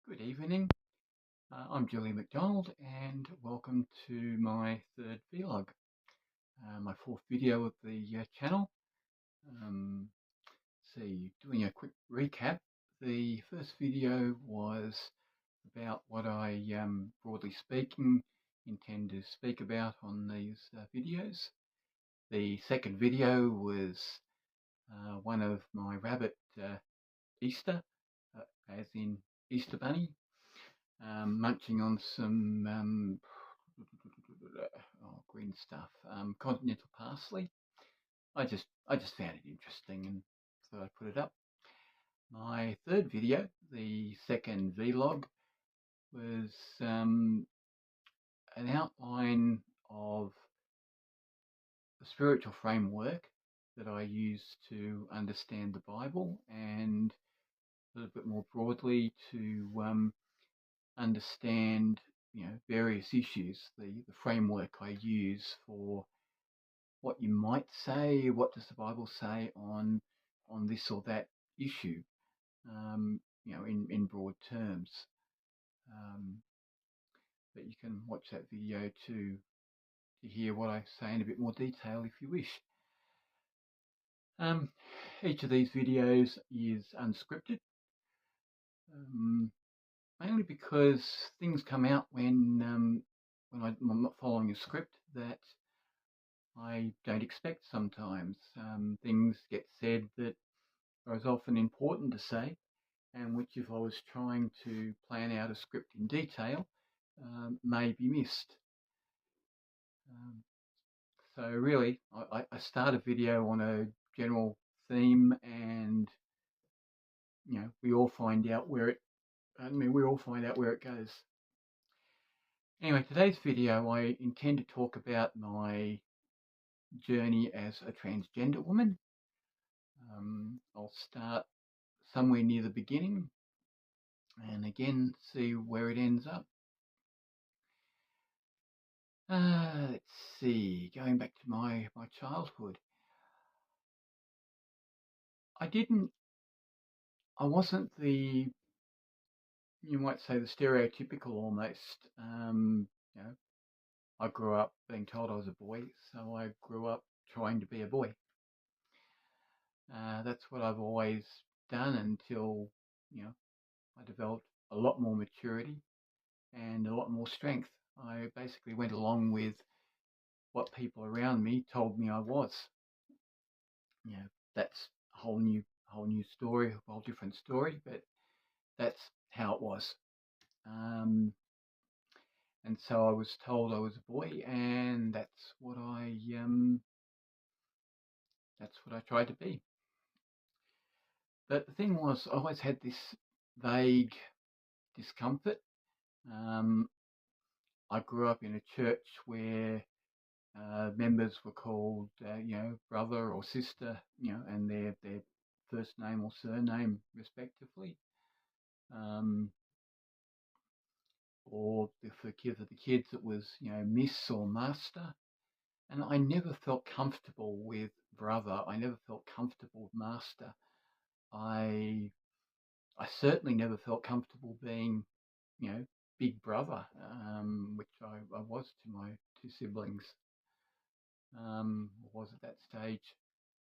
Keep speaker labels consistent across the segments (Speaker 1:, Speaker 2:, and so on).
Speaker 1: Good evening. I'm Julie McDonald and welcome to my third vlog, my fourth video of the channel. Doing a quick recap. The first video was about what I, broadly speaking, intend to speak about on these videos. The second video was one of my rabbit Easter, as in Easter Bunny, munching on some green stuff, continental parsley. I just found it interesting and thought I'd put it up. My third video, the second vlog, was an outline of the spiritual framework that I use to understand the Bible, and a little bit more broadly to understand various issues, the framework I use for what you might say, what does the Bible say on this or that issue, in broad terms. But you can watch that video to hear what I say in a bit more detail if you wish. Each of these videos is unscripted, mainly because things come out when I'm not following a script that I don't expect sometimes. Things get said that are as often important to say, and which, if I was trying to plan out a script in detail, may be missed. So really, I start a video on a general theme, and we all find out where it goes. Anyway, today's video, I intend to talk about my journey as a transgender woman. I'll start somewhere near the beginning and again see where it ends up. Let's see, going back to my childhood. I wasn't the, you might say, the stereotypical almost. I grew up being told I was a boy, so I grew up trying to be a boy. That's what I've always done until, I developed a lot more maturity and a lot more strength. I basically went along with what people around me told me I was. That's a whole new story, a whole different story, but that's how it was. And so I was told I was a boy, and that's what I tried to be. But the thing was, I always had this vague discomfort. I grew up in a church where members were called, brother or sister, and their first name or surname respectively. Or for the kids, it was, Miss or Master. And I never felt comfortable with brother. I never felt comfortable with master. I certainly never felt comfortable being, big brother, which I was to my two siblings. Was at that stage.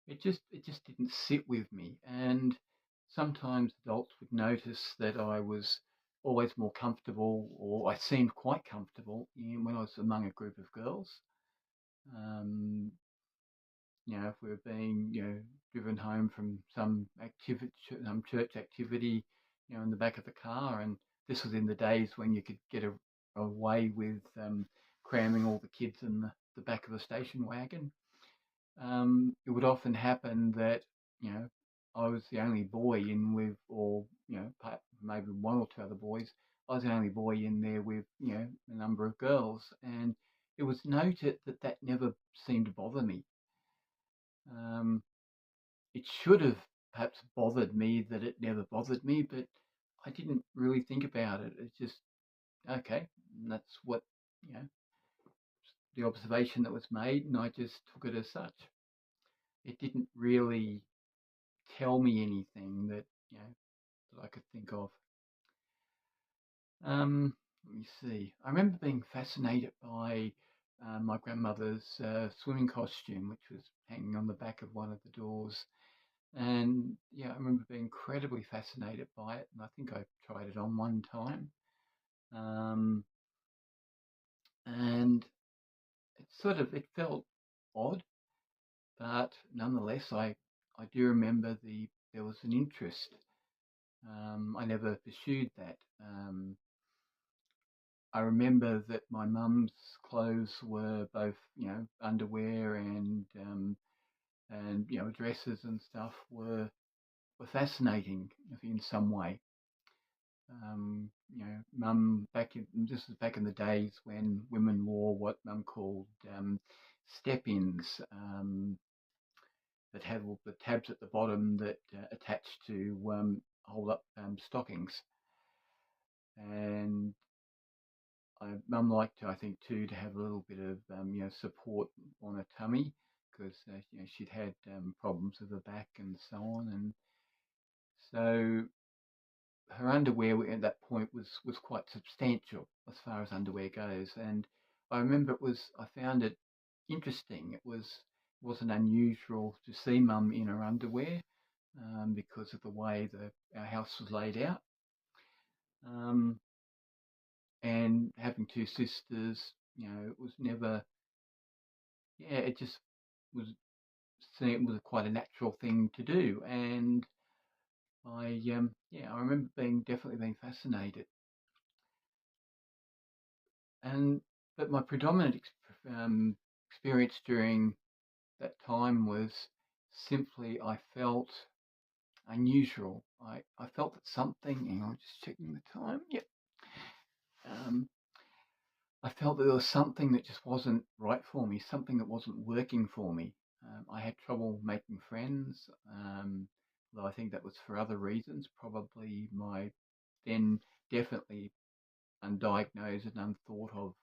Speaker 1: It just didn't sit with me. And sometimes adults would notice that I was always more comfortable, or I seemed quite comfortable when I was among a group of girls. If we were being, driven home from some church activity, in the back of the car, and this was in the days when you could get away with cramming all the kids in the back of a station wagon. It would often happen that, I was the only boy in with, or, maybe one or two other boys. I was the only boy in there with, a number of girls, and it was noted that never seemed to bother me. It should have perhaps bothered me that it never bothered me, but I didn't really think about it. It's just, okay, that's what, the observation that was made, and I just took it as such. It didn't really tell me anything that, that I could think of. Let me see. I remember being fascinated by my grandmother's swimming costume, which was hanging on the back of one of the doors. And yeah, I remember being incredibly fascinated by it, and I think I tried it on one time. Um, and it felt odd, but nonetheless, I do remember there was an interest. I never pursued that. I remember that my mum's clothes were both, underwear and dresses and stuff were fascinating in some way. Mum this was back in the days when women wore what Mum called step-ins, that had all the tabs at the bottom that attached to hold up stockings. And Mum liked, I think, too, to have a little bit of support on her tummy because she'd had problems with her back and so on, and so her underwear at that point was quite substantial as far as underwear goes. And I remember I found it interesting. Wasn't unusual to see Mum in her underwear because of the way our house was laid out. Um, and having two sisters, it was never, yeah, it just was seen it was quite a natural thing to do. And I remember definitely being fascinated. And but my predominant experience during that time was simply I felt unusual. I felt that something, hang on, just checking the time. Yep. Um, I felt that there was something that just wasn't right for me, something that wasn't working for me. I had trouble making friends, though I think that was for other reasons, probably my then definitely undiagnosed and unthought of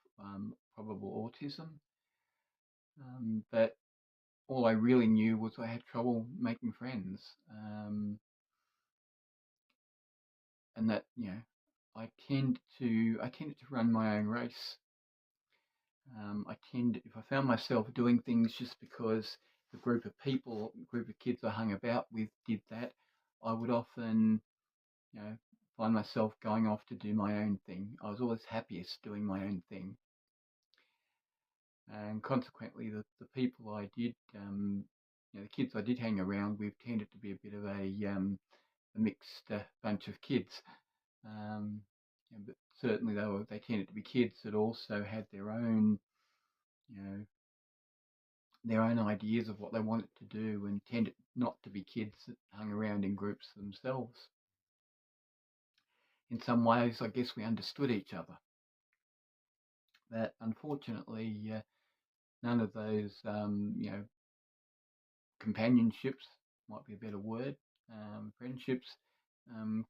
Speaker 1: probable autism. But all I really knew was I had trouble making friends, and that I tended to run my own race. If I found myself doing things just because the group of people, group of kids I hung about with did that, I would often, find myself going off to do my own thing. I was always happiest doing my own thing. And consequently, the people I did, the kids I did hang around with tended to be a bit of a mixed bunch of kids. But certainly they tended to be kids that also had you know, their own ideas of what they wanted to do, and tended not to be kids that hung around in groups themselves. In some ways, I guess we understood each other. But unfortunately, none of those, companionships, might be a better word, friendships,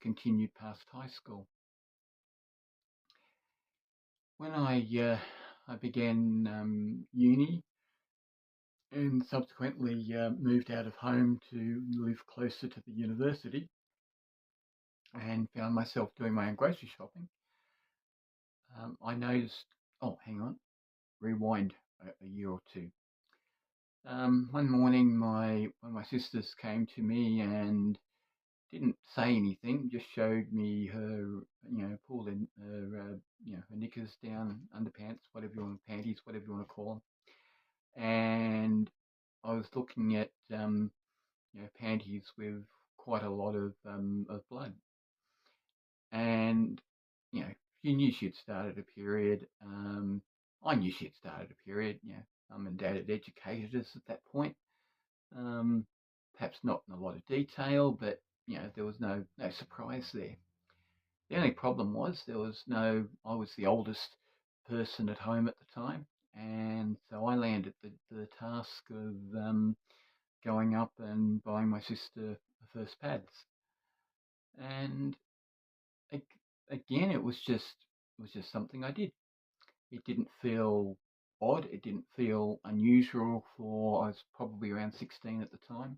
Speaker 1: continued past high school. When I began uni and subsequently moved out of home to live closer to the university and found myself doing my own grocery shopping, I noticed, oh, hang on, rewind a year or two. One morning, one of my sisters came to me and didn't say anything, just showed me her, pulled in her, her knickers down, underpants, whatever you want, panties, whatever you want to call them. And I was looking at, panties with quite a lot of blood. And, she knew she'd started a period. I knew she'd started a period. Mum and Dad had educated us at that point. Perhaps not in a lot of detail, but there was no surprise there. The only problem was I was the oldest person at home at the time, and so I landed the task of going up and buying my sister the first pads. And again, it was just something I did. It didn't feel odd. It didn't feel unusual I was probably around 16 at the time.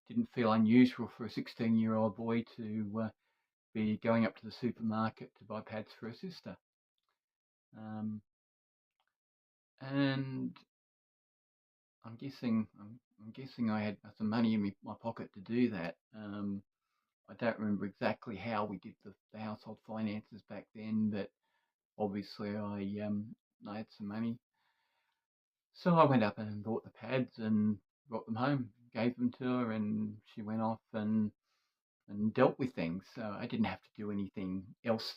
Speaker 1: Didn't feel unusual for a 16-year-old boy to be going up to the supermarket to buy pads for her sister. And I'm guessing I had some money in my pocket to do that. I don't remember exactly how we did the household finances back then, but obviously I had some money. So I went up and bought the pads and brought them home, gave them to her, and she went off and dealt with things. So I didn't have to do anything else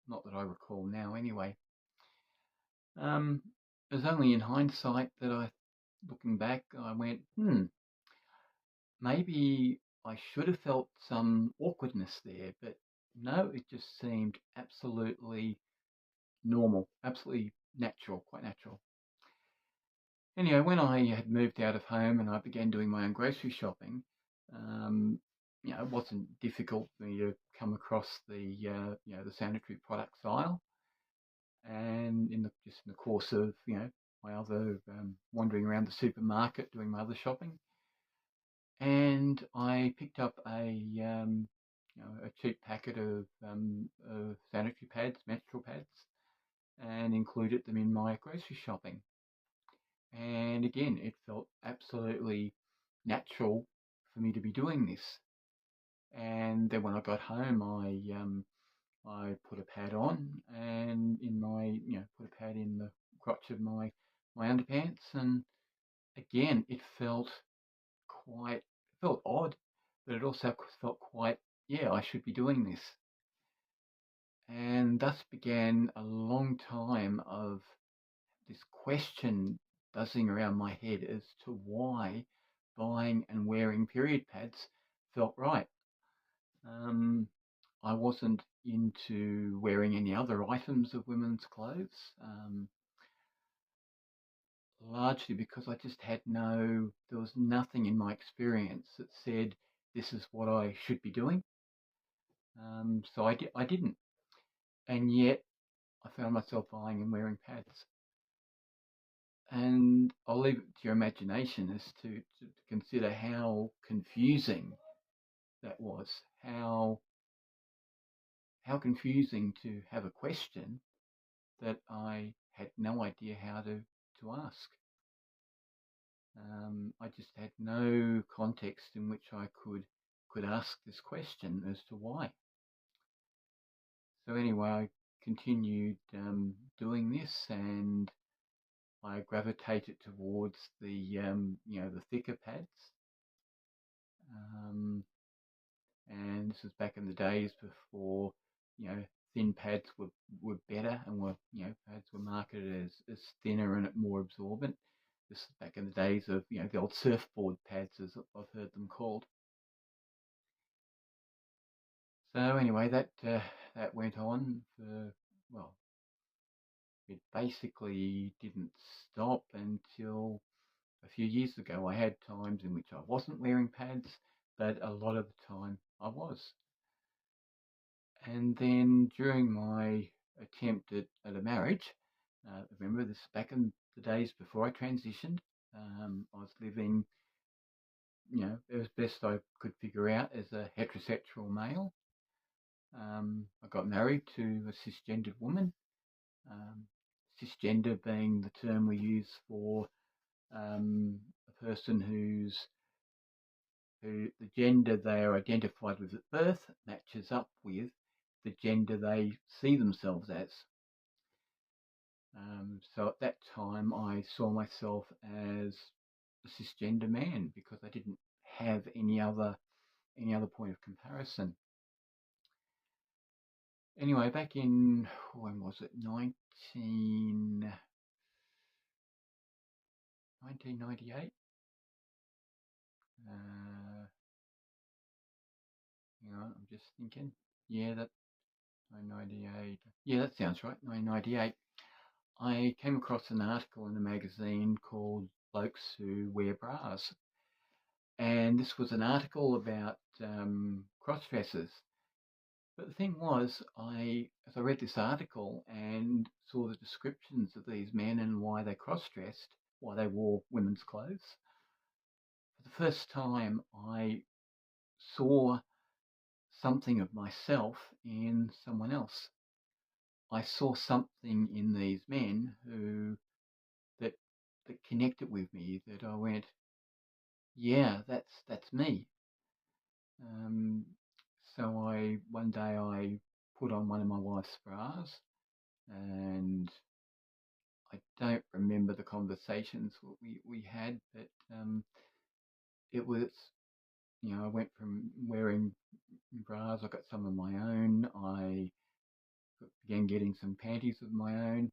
Speaker 1: not that I recall now anyway. It was only in hindsight that looking back, I went, maybe I should have felt some awkwardness there, but no, it just seemed absolutely normal, absolutely natural, quite natural. Anyway, when I had moved out of home and I began doing my own grocery shopping, it wasn't difficult for me to come across the sanitary products aisle, and just in the course of my other wandering around the supermarket doing my other shopping, and I picked up a cheap packet of sanitary pads, menstrual pads, and included them in my grocery shopping. And again, it felt absolutely natural for me to be doing this. And then when I got home, I put a pad on, and put a pad in the crotch of my underpants, and again, it felt odd, but it also felt quite, I should be doing this. And thus began a long time of this question buzzing around my head as to why buying and wearing period pads felt right. I wasn't into wearing any other items of women's clothes, largely because I just there was nothing in my experience that said this is what I should be doing. So I didn't. And yet I found myself buying and wearing pads. And I'll leave it to your imagination as to consider how confusing that was, how confusing to have a question that I had no idea how to ask. I just had no context in which I could ask this question as to why. So anyway, I continued doing this, and I gravitated towards the thicker pads. And this was back in the days before thin pads were better, and pads were marketed as thinner and more absorbent. This is back in the days of the old surfboard pads, as I've heard them called. So anyway, that went on for, well, it basically didn't stop until a few years ago. I had times in which I wasn't wearing pads, but a lot of the time I was. And then during my attempt at a marriage, remember this back in the days before I transitioned, I was living, as best I could figure out, as a heterosexual male. I got married to a cisgendered woman, cisgender being the term we use for a person who the gender they are identified with at birth matches up with the gender they see themselves as. So at that time, I saw myself as a cisgender man because I didn't have any other point of comparison. Anyway, back in, when was it, 1998? I'm just thinking. Yeah, that 1998. Yeah, that sounds right. 1998. I came across an article in a magazine called Blokes Who Wear Bras. And this was an article about cross-dressers. But the thing was, as I read this article and saw the descriptions of these men and why they cross-dressed, why they wore women's clothes, for the first time I saw something of myself in someone else. I saw something in these men that that connected with me, that I went, yeah, that's me. Um, so one day I put on one of my wife's bras, and I don't remember the conversations we had, but it was, I went from wearing bras. I got some of my own. I began getting some panties of my own.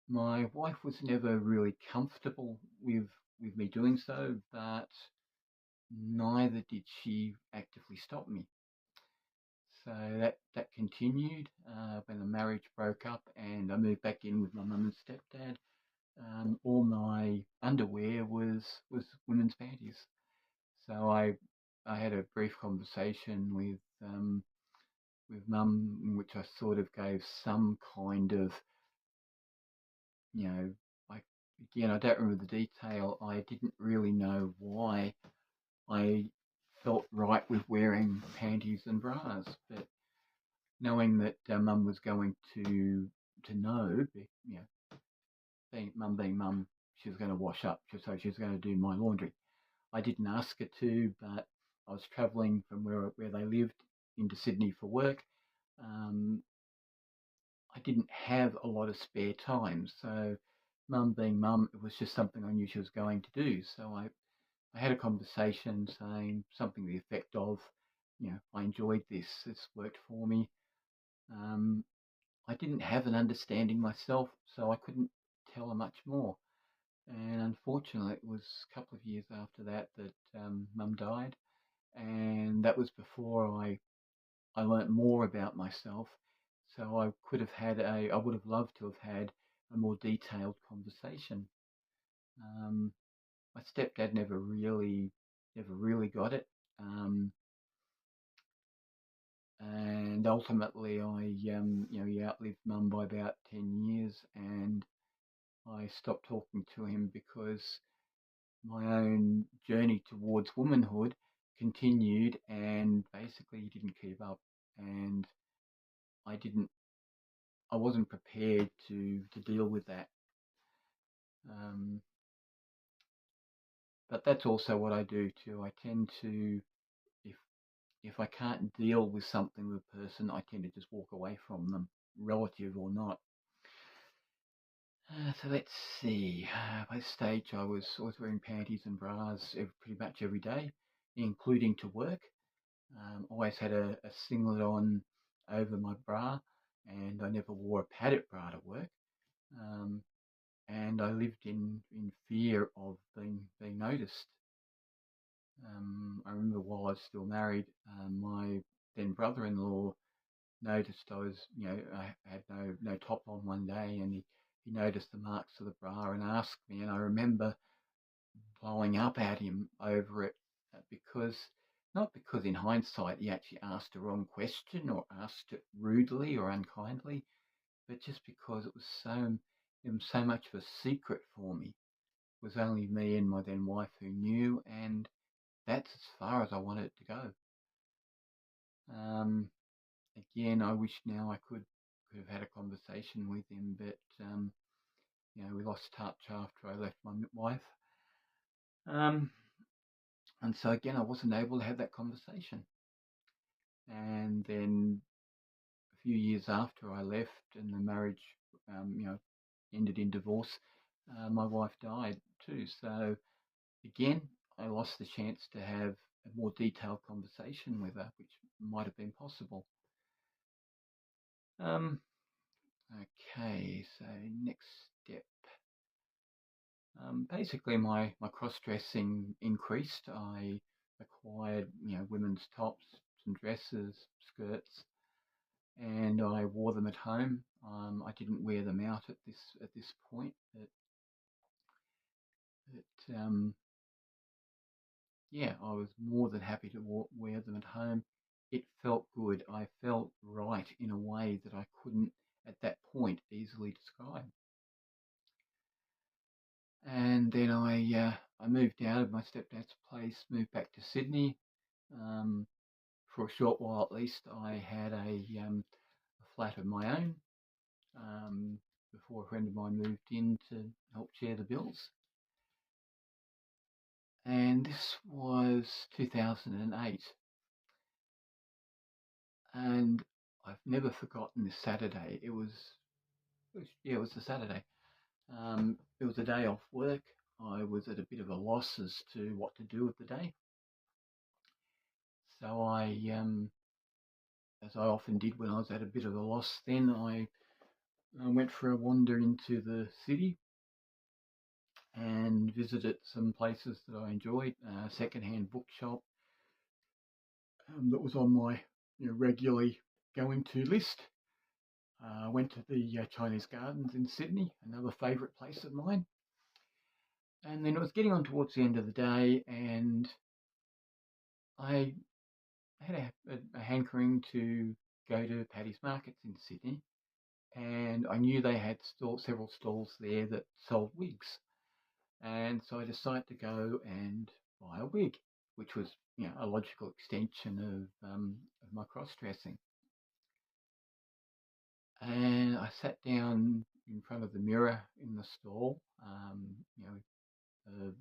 Speaker 1: My wife was never really comfortable with me doing so, but neither did she actively stop me. So that continued when the marriage broke up and I moved back in with my mum and stepdad. All my underwear was women's panties. So I had a brief conversation with mum, in which I sort of gave some kind of, you know, I again, I don't remember the detail. I didn't really know why I felt right with wearing panties and bras, but knowing that mum was going to know, being mum, she was going to wash up, so she was going to do my laundry. I didn't ask her to, but I was travelling from where they lived into Sydney for work. Um, I didn't have a lot of spare time, so mum being mum, it was just something I knew she was going to do. So I had a conversation saying something to the effect of, I enjoyed this. This worked for me. Um, I didn't have an understanding myself, so I couldn't tell her much more. And unfortunately, it was a couple of years after that mum died, and that was before I learnt more about myself. So I would have loved to have had a more detailed conversation. Um, my stepdad never really got it. And ultimately he outlived mum by about 10 years, and I stopped talking to him because my own journey towards womanhood continued, and basically he didn't keep up, and I didn't, I wasn't prepared to deal with that. Um, but that's also what I do too. I tend to, if if I can't deal with something with a person, I tend to just walk away from them, relative or not. So let's see. By this stage, I was always wearing panties and bras pretty much every day, including to work. Always had a singlet on over my bra, and I never wore a padded bra to work. Um, and I lived in fear of being noticed. I remember while I was still married, my then brother-in-law noticed I had no top on one day, and he noticed the marks of the bra and asked me, and I remember blowing up at him over it, because not because in hindsight he actually asked the wrong question or asked it rudely or unkindly, but just because it was so much of a secret for me. It was only me and my then wife who knew, and that's as far as I wanted it to go. Um, Again, I wish now I could have had a conversation with him, but we lost touch after I left my wife. And so again, I wasn't able to have that conversation. And then a few years after I left and the marriage, ended in divorce, my wife died too. So again, I lost the chance to have a more detailed conversation with her, which might have been possible. Okay, so next step. Basically, my cross-dressing increased. I acquired, women's tops, some dresses, skirts, and I wore them at home. I didn't wear them out at this point, but yeah, I was more than happy to wear them at home. It felt good. I felt right in a way that I couldn't at that point easily describe. And then I moved out of my stepdad's place, moved back to Sydney. for a short while at least, I had a flat of my own before a friend of mine moved in to help share the bills. And this was 2008. And I've never forgotten this Saturday. It was a Saturday. It was a day off work. I was at a bit of a loss as to what to do with the day. So I, as I often did when I was at a bit of a loss, then I went for a wander into the city and visited some places that I enjoyed. A second-hand bookshop that was on my regularly going to list. I went to the Chinese Gardens in Sydney, another favourite place of mine. And then it was getting on towards the end of the day, and I had a hankering to go to Paddy's Markets in Sydney, and I knew they had several stalls there that sold wigs. And so I decided to go and buy a wig, which was a logical extension of my cross-dressing. And I sat down in front of the mirror in the stall.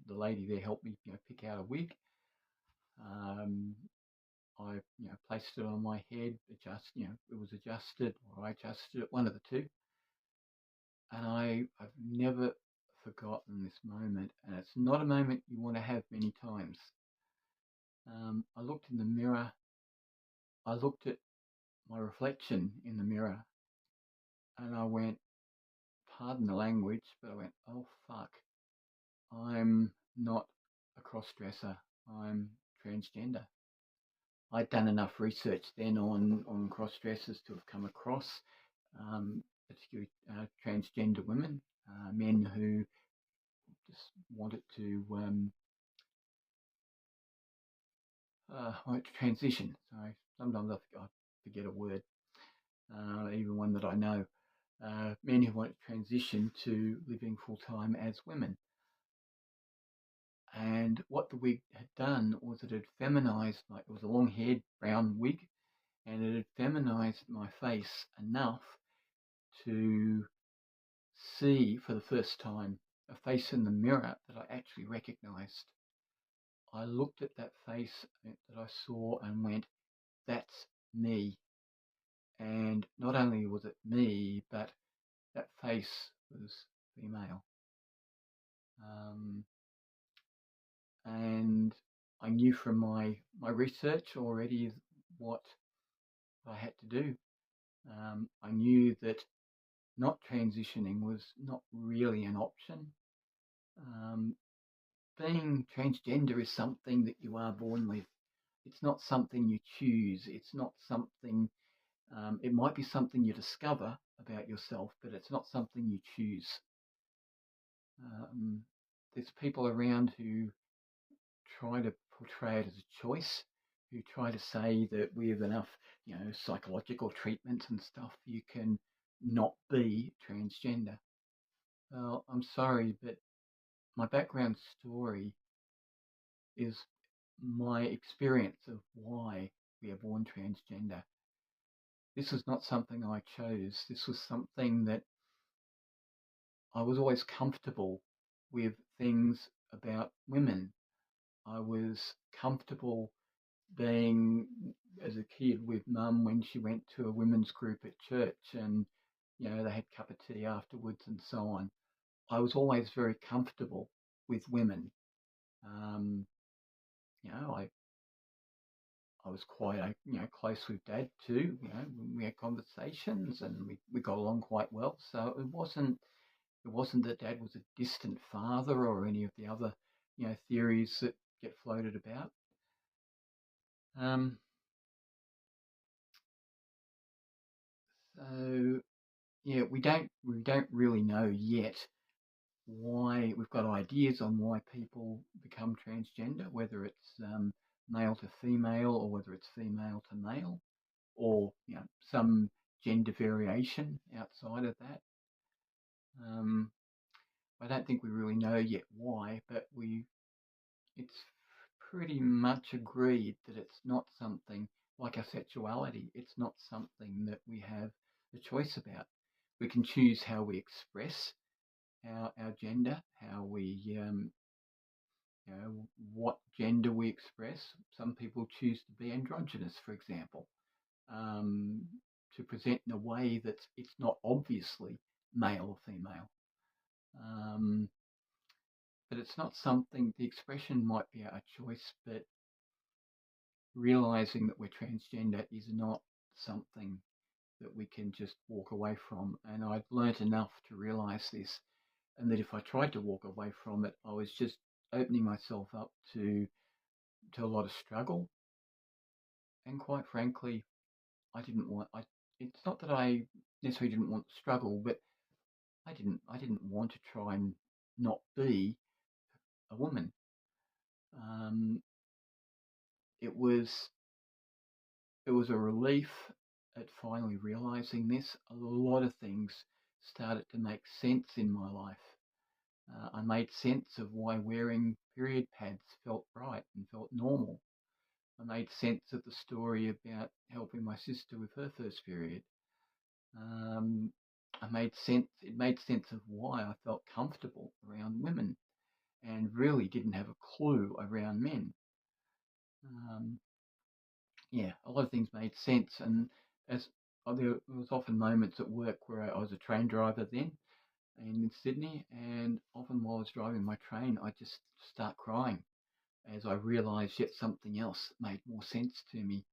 Speaker 1: The lady there helped me pick out a wig. I placed it on my head, it was adjusted, or I adjusted it, one of the two. And I've never forgotten this moment, and it's not a moment you want to have many times. I looked in the mirror. I looked at my reflection in the mirror, and I went, pardon the language, but I went, oh fuck, I'm not a cross-dresser, I'm transgender. I'd done enough research then on cross-dressers to have come across particularly transgender women, men who just wanted to transition. Sorry, sometimes I forget a word, even one that I know. Men who want to transition to living full-time as women. And what the wig had done was it had feminized, it was a long-haired brown wig, and it had feminized my face enough to see for the first time a face in the mirror that I actually recognized. I looked at that face that I saw and went, that's me. And not only was it me, but that face was female. And I knew from my research already what I had to do. I knew that not transitioning was not really an option. Being transgender is something that you are born with. It's not something you choose. It's not something, it might be something you discover about yourself, but it's not something you choose. There's people around who try to portray it as a choice, who try to say that with enough, psychological treatments and stuff, you can not be transgender. Well, I'm sorry, but my background story is my experience of why we are born transgender. This was not something I chose. This was something that I was always comfortable with things about women. I was comfortable being, as a kid, with mum when she went to a women's group at church and, they had a cup of tea afterwards and so on. I was always very comfortable with women. I was quite, close with Dad too. We had conversations and we got along quite well. So it wasn't that Dad was a distant father or any of the other, theories that get floated about. So we don't really know yet why. We've got ideas on why people become transgender, whether it's male to female or whether it's female to male, or some gender variation outside of that. I don't think we really know yet why, but it's pretty much agreed that it's not something like our sexuality, it's not something that we have a choice about. We can choose how we express our gender, how we, what gender we express. Some people choose to be androgynous, for example, um, to present in a way that it's not obviously male or female. Um, but it's not something, the expression might be our choice, but realizing that we're transgender is not something that we can just walk away from. And I've learnt enough to realize this, and that if I tried to walk away from it, I was just opening myself up to a lot of struggle. And quite frankly, I didn't want. It's not that I necessarily didn't want to struggle, but I didn't want to try and not be a woman. Um, it was it was a relief at finally realizing this. A lot of things started to make sense in my life. I made sense of why wearing period pads felt right and felt normal. I made sense of the story about helping my sister with her first period. Um, it made sense of why I felt comfortable around women and really didn't have a clue around men. Um, yeah, a lot of things made sense. And as there was often moments at work where I was a train driver then in Sydney, and often while I was driving my train, I just start crying as I realised yet something else made more sense to me.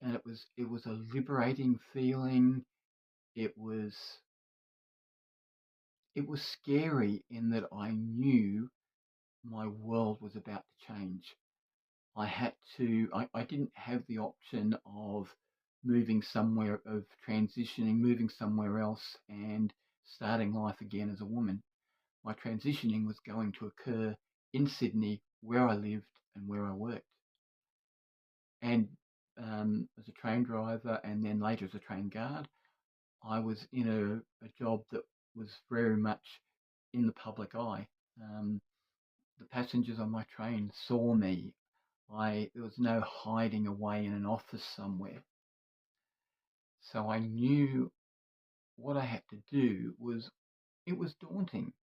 Speaker 1: And it was a liberating feeling. It was it was scary in that I knew my world was about to change. I didn't have the option of moving somewhere, of transitioning, moving somewhere else and starting life again as a woman. My transitioning was going to occur in Sydney, where I lived and where I worked. And as a train driver and then later as a train guard, I was in a job that was very much in the public eye. Um, the passengers on my train saw me. There was no hiding away in an office somewhere. So I knew what I had to do it was daunting,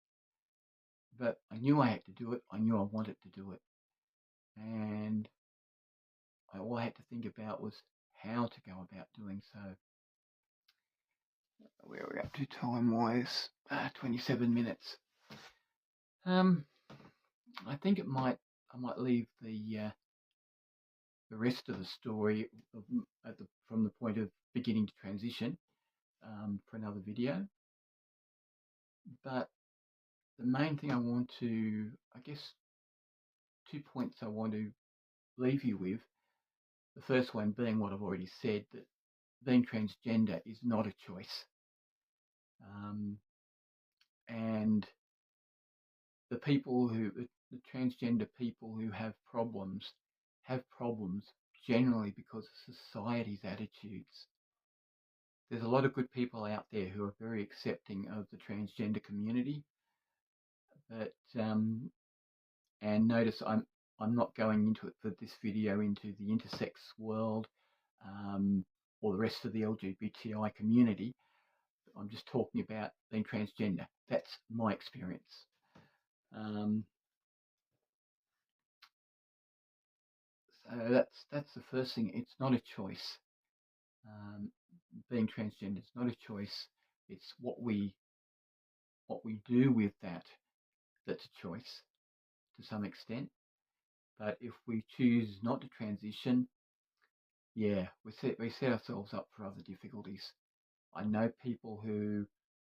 Speaker 1: but I knew I had to do it. I knew I wanted to do it. And all I had to think about was how to go about doing so. Where are we up to time-wise? 27 minutes. I think I might leave the rest of the story from the point of beginning to transition for another video. But the main thing I want to, I guess, 2 points I want to leave you with. The first one being what I've already said, that being transgender is not a choice. And the transgender people who have problems generally because of society's attitudes. There's a lot of good people out there who are very accepting of the transgender community, but and notice I'm not going into it for this video into the intersex world or the rest of the LGBTI community. I'm just talking about being transgender. That's my experience. So that's the first thing. It's not a choice. Being transgender is not a choice. It's what we do with that's a choice to some extent. But if we choose not to transition, yeah, we set ourselves up for other difficulties. I know people who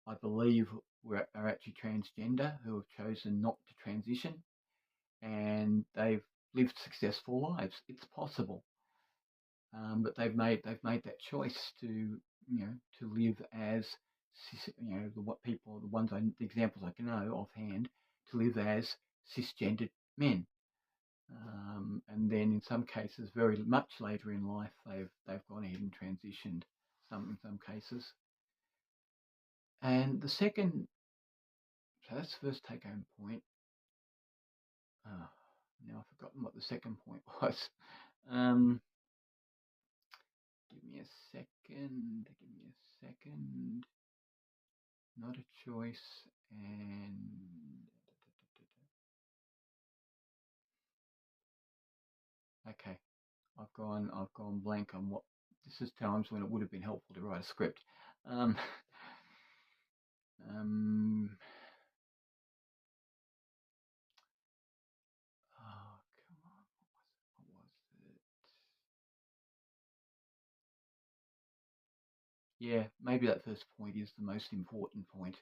Speaker 1: I believe are actually transgender who have chosen not to transition, and they've lived successful lives. It's possible, but they've made that choice to live as the examples I can know offhand, to live as cisgendered men. And then in some cases, very much later in life, they've gone ahead and transitioned. In some cases. And the second, so that's the first take-home point. Now I've forgotten what the second point was. a second. Give me a second. Not a choice. And okay, I've gone blank on what. This is times when it would have been helpful to write a script. Um, um, oh, come on. What was it? Yeah, maybe that first point is the most important point.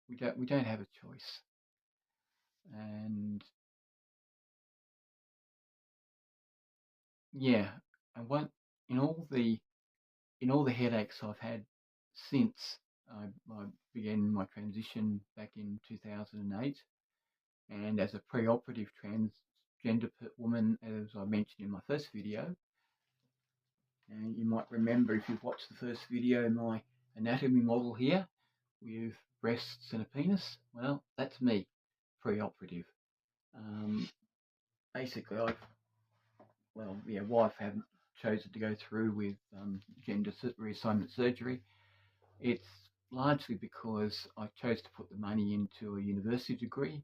Speaker 1: We don't have a choice, and yeah, and one in all the headaches I've had since I began my transition back in 2008, and as a pre-operative transgender woman, as I mentioned in my first video, and you might remember if you've watched the first video, my anatomy model here with breasts and a penis. Well, that's me, pre-operative. Basically, wife hadn't chosen to go through with gender reassignment surgery. It's largely because I chose to put the money into a university degree.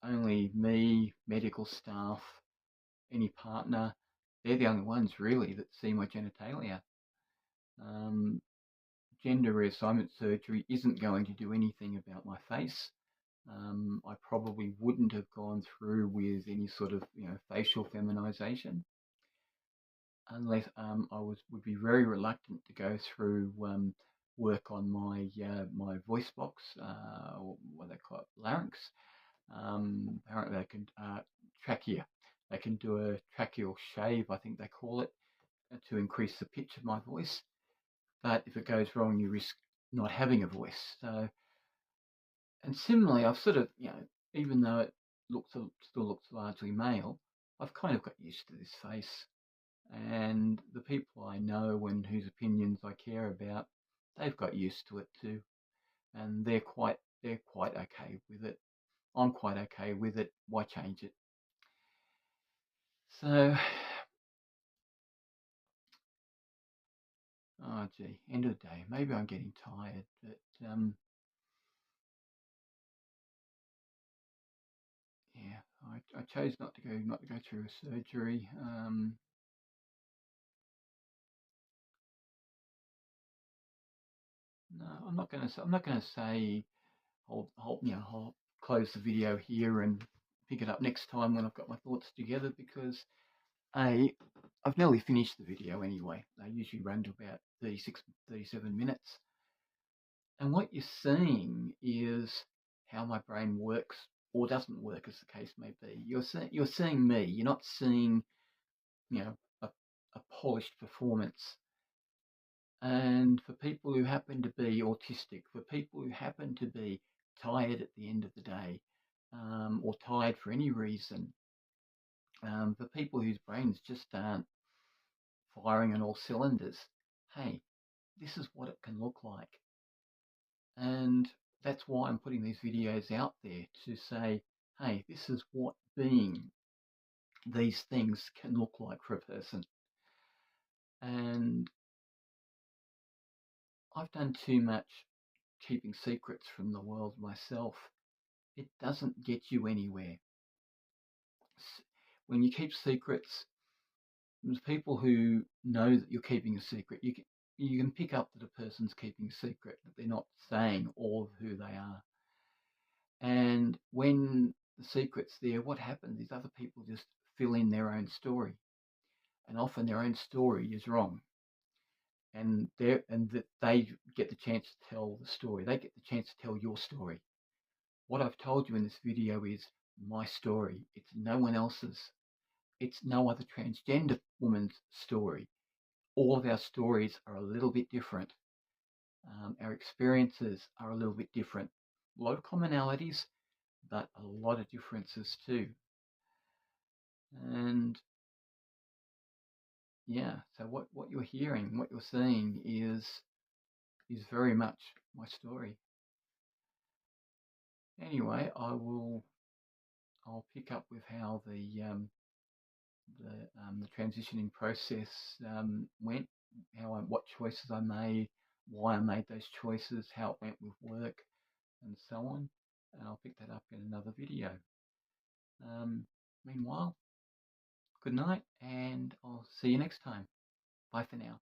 Speaker 1: Only me, medical staff, any partner, they're the only ones really that see my genitalia. Gender reassignment surgery isn't going to do anything about my face. I probably wouldn't have gone through with any sort of facial feminization unless would be very reluctant to go through work on my voice box, or what they call it, larynx. Apparently they can trachea. They can do a tracheal shave, I think they call it, to increase the pitch of my voice. But if it goes wrong, you risk not having a voice. So, and similarly, I've sort of, even though it still looks largely male, I've kind of got used to this face. And the people I know and whose opinions I care about, they've got used to it too, and they're quite okay with it. I'm quite okay with it. Why change it? So, oh gee, end of the day, maybe I'm getting tired, but yeah, I chose not to go through a surgery. No, I'm not going to say I'll close the video here and pick it up next time when I've got my thoughts together, because I've nearly finished the video anyway. They usually run to about 36, 37 minutes. And what you're seeing is how my brain works or doesn't work, as the case may be. You're seeing me. You're not seeing, a polished performance. And for people who happen to be autistic, for people who happen to be tired at the end of the day, or tired for any reason, for people whose brains just aren't firing on all cylinders, hey, this is what it can look like. And that's why I'm putting these videos out there, to say, hey, this is what being these things can look like for a person. And I've done too much keeping secrets from the world myself. It doesn't get you anywhere. When you keep secrets, there's people who know that you're keeping a secret. You can pick up that a person's keeping a secret, that they're not saying all of who they are. And when the secret's there, what happens is other people just fill in their own story, and often their own story is wrong. And that they get the chance to tell the story. They get the chance to tell your story. What I've told you in this video is my story. It's no one else's. It's no other transgender woman's story. All of our stories are a little bit different. Our experiences are a little bit different. A lot of commonalities, but a lot of differences too. And yeah, so what you're hearing, what you're seeing is very much my story. Anyway, I'll pick up with how the the transitioning process went, what choices I made, why I made those choices, how it went with work, and so on. And I'll pick that up in another video. Meanwhile, good night, and I'll see you next time. Bye for now.